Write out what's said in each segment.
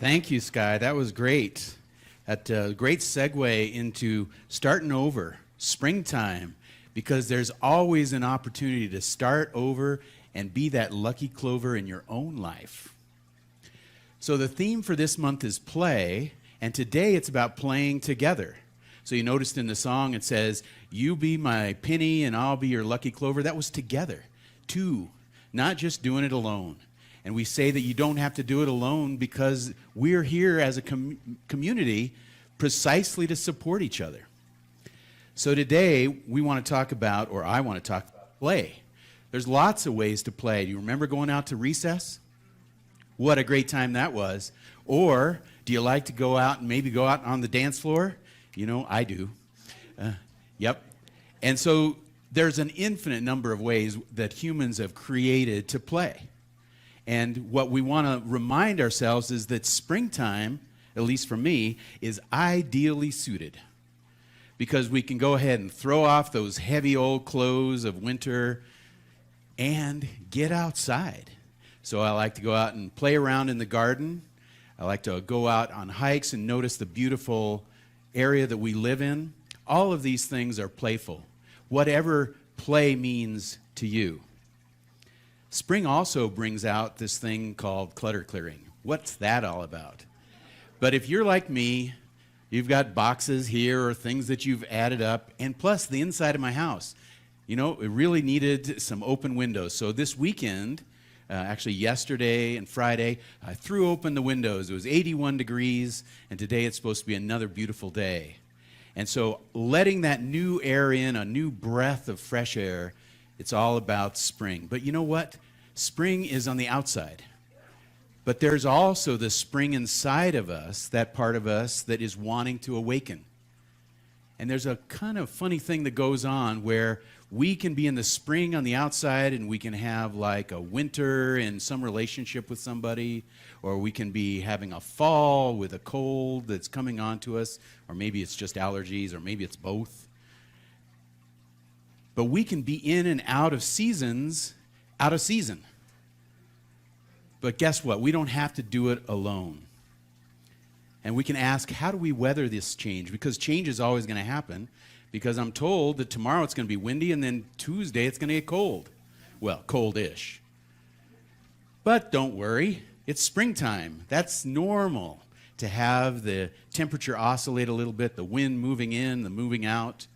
Thank you, Sky. That was great. That great segue into starting over, springtime, because there's always an opportunity to start over and be that lucky clover in your own life. So the theme for this month is play, and today it's about playing together. So you noticed in the song it says, "You be my penny and I'll be your lucky clover." That was together, two, not just doing it alone. And we say that you don't have to do it alone because we're here as a community precisely to support each other. So today we want to talk about, or I want to talk about play. There's lots of ways to play. Do you remember going out to recess? What a great time that was. Or do you like to go out and maybe go out on the dance floor? You know, I do. Yep. And so there's an infinite number of ways that humans have created to play. And what we want to remind ourselves is that springtime, at least for me, is ideally suited. Because we can go ahead and throw off those heavy old clothes of winter and get outside. So I like to go out and play around in the garden. I like to go out on hikes and notice the beautiful area that we live in. All of these things are playful, whatever play means to you. Spring also brings out this thing called clutter clearing. What's that all about? But if you're like me, you've got boxes here or things that you've added up, and plus the inside of my house. You know, it really needed some open windows. So this weekend, actually yesterday and Friday, I threw open the windows. It was 81 degrees, and today it's supposed to be another beautiful day. And so letting that new air in, a new breath of fresh air, it's all about spring. But you know what? Spring is on the outside. But there's also the spring inside of us, that part of us that is wanting to awaken. And there's a kind of funny thing that goes on where we can be in the spring on the outside and we can have like a winter in some relationship with somebody, or we can be having a fall with a cold that's coming on to us, or maybe it's just allergies, or maybe it's both. But we can be in and out of seasons, out of season. But guess what? We don't have to do it alone. And we can ask, how do we weather this change? Because change is always going to happen. Because I'm told that tomorrow it's going to be windy, and then Tuesday it's going to get cold. Well, cold-ish. But don't worry, it's springtime. That's normal to have the temperature oscillate a little bit, the wind moving in, the moving out.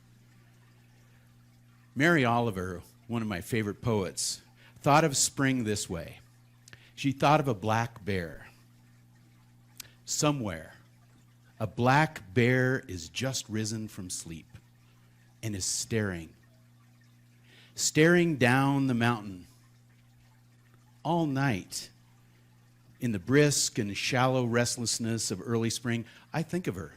Mary Oliver, one of my favorite poets, thought of spring this way. She thought of a black bear. Somewhere, a black bear is just risen from sleep and is staring down the mountain all night. In the brisk and shallow restlessness of early spring, I think of her.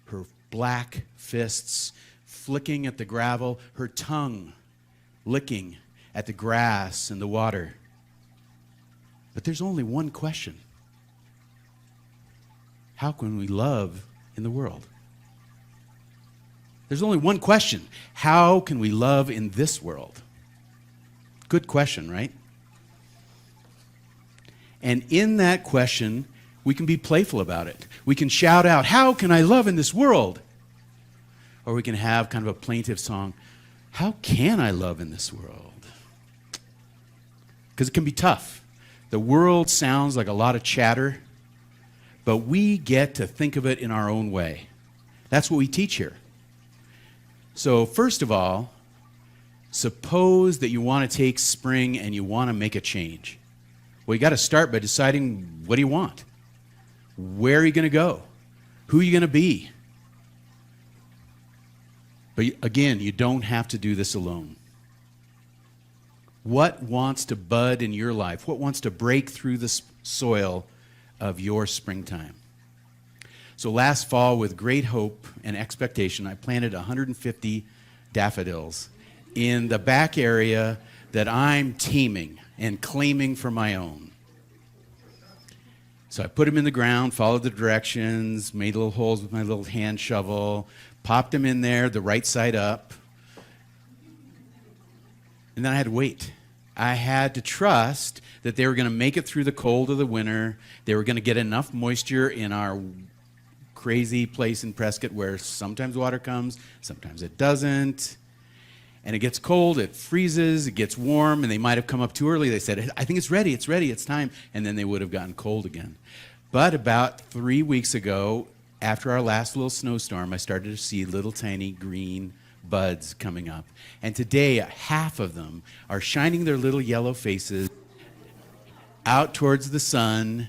Her black fists flicking at the gravel, her tongue licking at the grass and the water. But there's only one question. How can we love in the world? There's only one question. How can we love in this world? Good question, right? And in that question, we can be playful about it. We can shout out, "How can I love in this world?" Or we can have kind of a plaintive song, "How can I love in this world?" Because it can be tough. The world sounds like a lot of chatter, but we get to think of it in our own way. That's what we teach here. So first of all, suppose that you want to take spring and you want to make a change. Well, you got to start by deciding, what do you want? Where are you going to go? Who are you going to be? But again, you don't have to do this alone. What wants to bud in your life? What wants to break through the soil of your springtime? So last fall, with great hope and expectation, I planted 150 daffodils in the back area that I'm taming and claiming for my own. So I put them in the ground, followed the directions, made little holes with my little hand shovel, popped them in there the right side up, and then I had to wait. I had to trust that they were going to make it through the cold of the winter. They were going to get enough moisture in our crazy place in Prescott where sometimes water comes, sometimes it doesn't. And it gets cold, it freezes, it gets warm, and they might have come up too early. They said, I think it's ready, it's time. And then they would have gotten cold again. But about 3 weeks ago, after our last little snowstorm, I started to see little tiny green buds coming up. And today, half of them are shining their little yellow faces out towards the sun,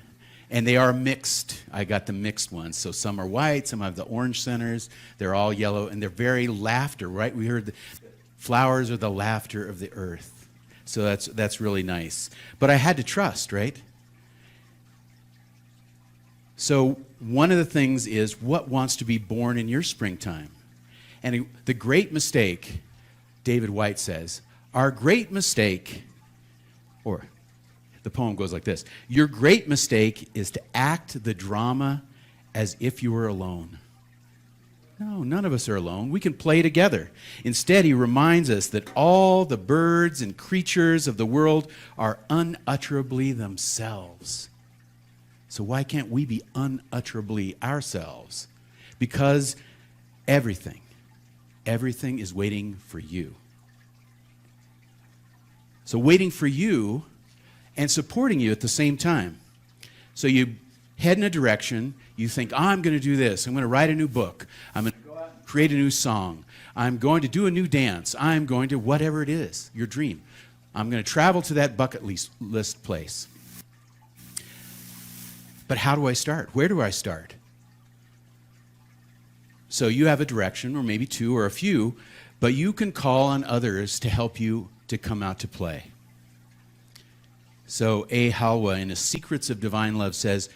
and they are mixed. I got the mixed ones. So some are white, some have the orange centers. They're all yellow, and they're very laughter, right? We heard the flowers are the laughter of the earth. So that's really nice. But I had to trust, right? So one of the things is what wants to be born in your springtime? And the great mistake, David White says, our great mistake, or the poem goes like this, your great mistake is to act the drama as if you were alone. No, none of us are alone. We can play together. Instead, he reminds us that all the birds and creatures of the world are unutterably themselves. So why can't we be unutterably ourselves? Because everything is waiting for you. So waiting for you and supporting you at the same time. So you head in a direction, you think, I'm going to do this. I'm going to write a new book. I'm going to go out and create a new song. I'm going to do a new dance. I'm going to whatever it is, your dream. I'm going to travel to that bucket list place. But how do I start? Where do I start? So you have a direction, or maybe two or a few, but you can call on others to help you to come out to play. So A. Halwa in his Secrets of Divine Love says,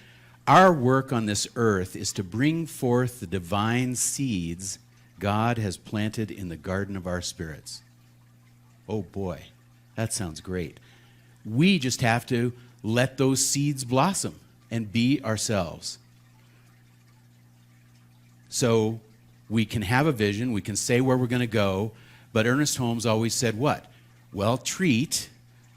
our work on this earth is to bring forth the divine seeds God has planted in the garden of our spirits. Oh boy, that sounds great. We just have to let those seeds blossom and be ourselves. So we can have a vision, we can say where we're going to go, but Ernest Holmes always said what? Well, treat,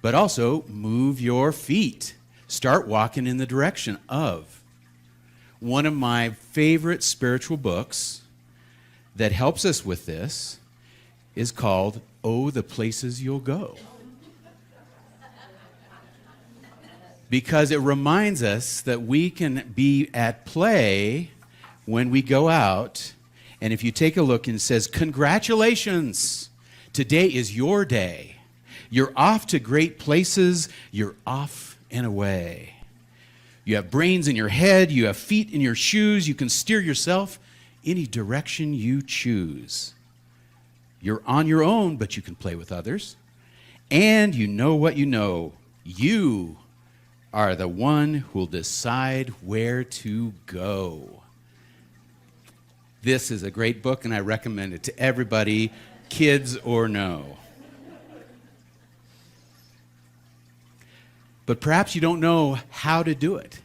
but also move your feet. Start walking in the direction of. One of my favorite spiritual books that helps us with this is called Oh, the Places You'll Go. Because it reminds us that we can be at play when we go out. And if you take a look, and it says, congratulations, today is your day. You're off to great places. You're off and away. You have brains in your head. You have feet in your shoes. You can steer yourself any direction you choose. You're on your own, but you can play with others. And you know what you know. You are the one who'll decide where to go. This is a great book, and I recommend it to everybody, kids or no. But perhaps you don't know how to do it.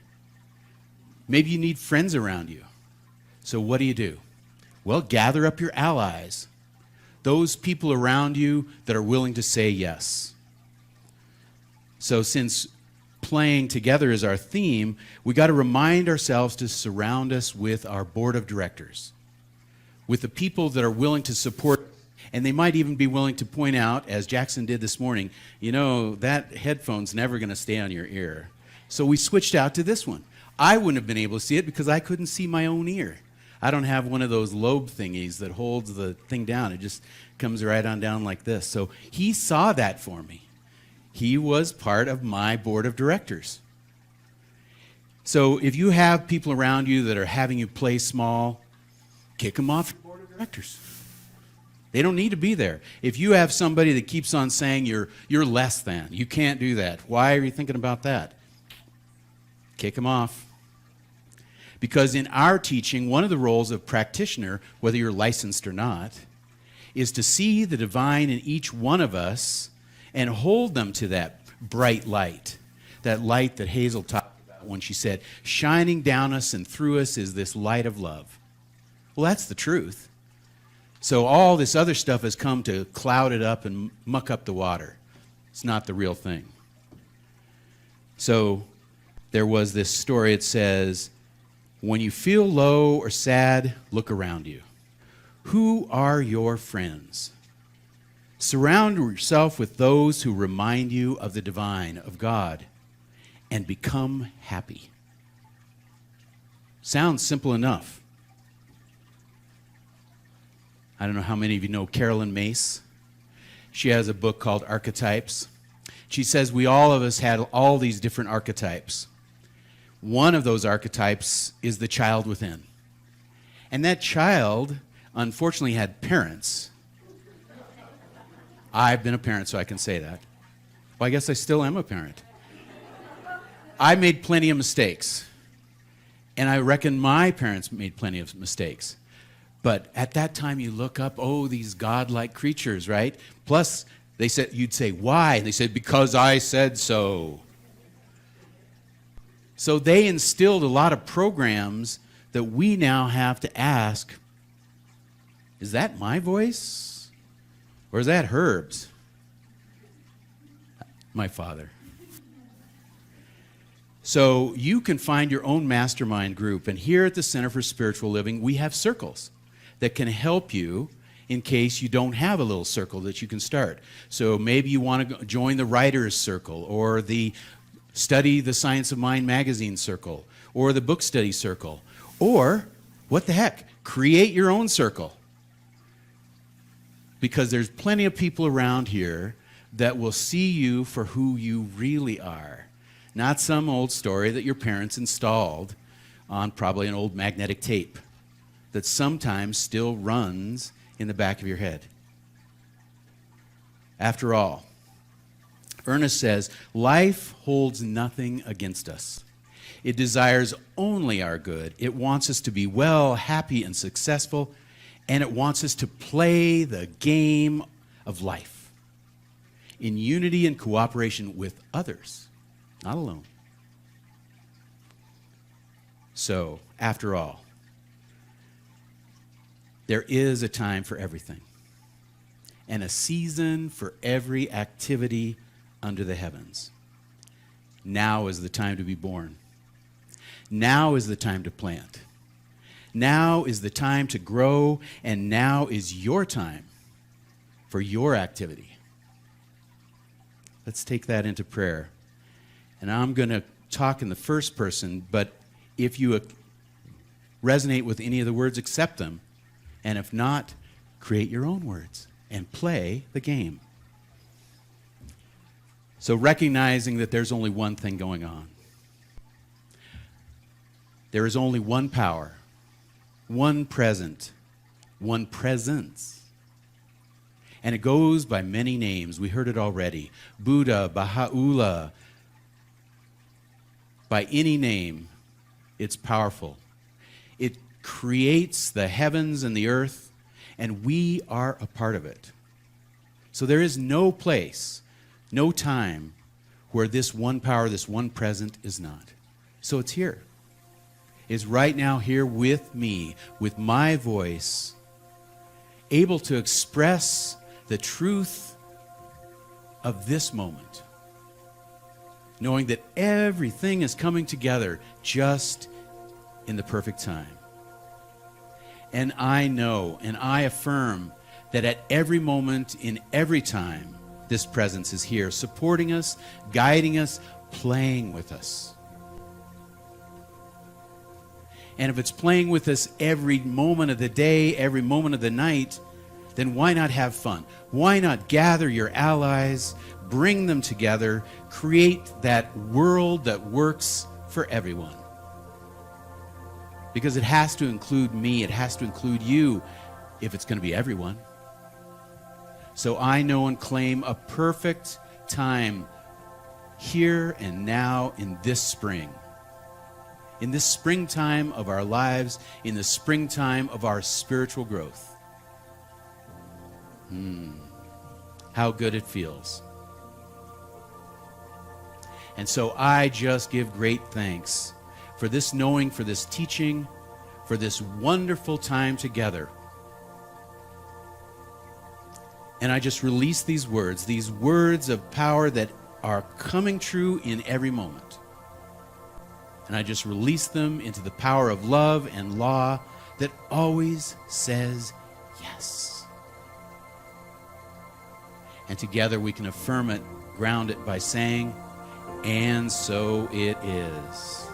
Maybe you need friends around you. So what do? Well, gather up your allies, those people around you that are willing to say yes. So since playing together is our theme, we got to remind ourselves to surround us with our board of directors, with the people that are willing to support. And they might even be willing to point out, as Jackson did this morning, you know, that headphone's never going to stay on your ear. So we switched out to this one. I wouldn't have been able to see it because I couldn't see my own ear. I don't have one of those lobe thingies that holds the thing down. It just comes right on down like this. So he saw that for me. He was part of my board of directors. So if you have people around you that are having you play small, kick them off your board of directors. They don't need to be there. If you have somebody that keeps on saying you're less than, you can't do that. Why are you thinking about that? Kick them off. Because in our teaching, one of the roles of practitioner, whether you're licensed or not, is to see the divine in each one of us and hold them to that bright light, that light that Hazel talked about when she said, shining down us and through us is this light of love. Well, that's the truth. So all this other stuff has come to cloud it up and muck up the water. It's not the real thing. So there was this story. It says, when you feel low or sad, look around you. Who are your friends? Surround yourself with those who remind you of the divine, of God, and become happy. Sounds simple enough. I don't know how many of you know Carolyn Mace. She has a book called Archetypes. She says we all of us had all these different archetypes. One of those archetypes is the child within. And that child, unfortunately, had parents. I've been a parent, so I can say that. Well, I guess I still am a parent. I made plenty of mistakes. And I reckon my parents made plenty of mistakes. But at that time, you look up, oh, these godlike creatures, right? Plus, they said, you'd say, why? And they said, because I said so. So they instilled a lot of programs that we now have to ask, is that my voice? Or is that Herb's? My father. So you can find your own mastermind group. And here at the Center for Spiritual Living, we have circles that can help you in case you don't have a little circle that you can start. So maybe you want to join the Writers Circle, or the Study the Science of Mind magazine circle, or the Book Study Circle, or, what the heck, create your own circle. Because there's plenty of people around here that will see you for who you really are. Not some old story that your parents installed on probably an old magnetic tape that sometimes still runs in the back of your head. After all, Ernest says, life holds nothing against us. It desires only our good. It wants us to be well, happy, and successful, and it wants us to play the game of life in unity and cooperation with others, not alone. So, after all, there is a time for everything, and a season for every activity under the heavens. Now is the time to be born. Now is the time to plant. Now is the time to grow, and now is your time for your activity. Let's take that into prayer. And I'm going to talk in the first person, but if you resonate with any of the words, accept them. And if not, create your own words and play the game. So recognizing that there's only one thing going on. There is only one power, one present, one presence. And it goes by many names. We heard it already. Buddha, Baha'u'llah. By any name, it's powerful. It creates the heavens and the earth, and we are a part of it. So there is no place, no time where this one power, this one present is not. So it's here. It's right now here with me, with my voice, able to express the truth of this moment, knowing that everything is coming together just in the perfect time. And I know and I affirm that at every moment, in every time, this presence is here, supporting us, guiding us, playing with us. And if it's playing with us every moment of the day, every moment of the night, then why not have fun? Why not gather your allies, bring them together, create that world that works for everyone? Because it has to include me, it has to include you, if it's going to be everyone. So I know and claim a perfect time here and now in this spring. In this springtime of our lives, in the springtime of our spiritual growth. How good it feels. And so I just give great thanks for this knowing, for this teaching, for this wonderful time together. And I just release these words of power that are coming true in every moment. And I just release them into the power of love and law that always says yes. And together we can affirm it, ground it by saying, and so it is.